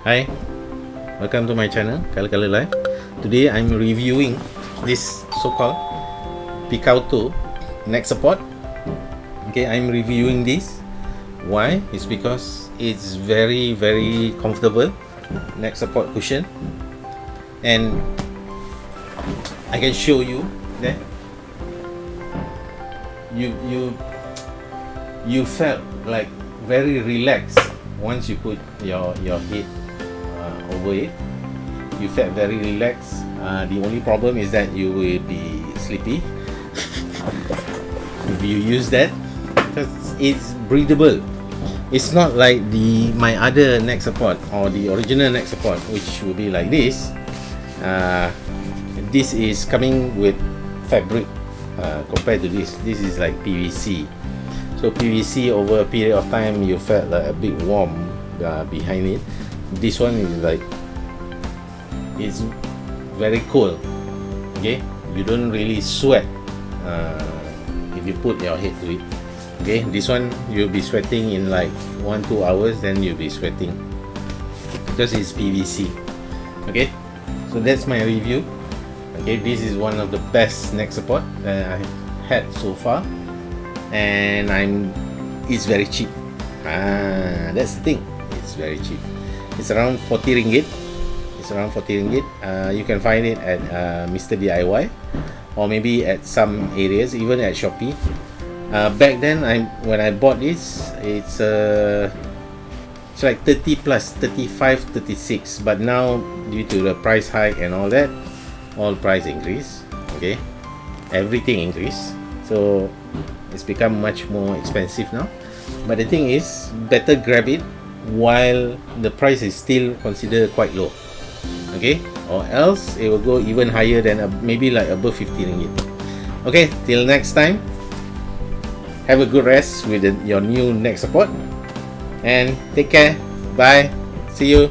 Hi, welcome to my channel, Kala Live. Today I'm reviewing this so-called Picato neck support. Okay, I'm reviewing this. Why? It's because it's very comfortable neck support cushion, and I can show you that you felt like very relaxed once you put your head over it. You felt very relaxed. The only problem is that you will be sleepy if you use that, because it's breathable. It's not like my other neck support or the original neck support, which will be like this. This is coming with fabric. Compared to this is like PVC. So PVC, over a period of time you felt like a bit warm behind it. This one is like, it's very cool. Okay, you don't really sweat if you put your head to it. Okay, this one you'll be sweating in like 1-2 hours, then you'll be sweating because it's PVC. Okay, so that's my review. Okay, this is one of the best neck support that I had so far, and it's very cheap. That's the thing, it's very cheap. It's around 40 ringgit. You can find it at Mr. DIY, or maybe at some areas, even at Shopee. Back then, when I bought this, it's like 30 plus, 35, 36. But now, due to the price hike and all that, all price increase. Okay, everything increase. So it's become much more expensive now. But the thing is, better grab it while the price is still considered quite low. Okay, or else it will go even higher than maybe like above 50 ringgit. Okay, till next time, have a good rest with your new neck support, and take care. Bye, see you.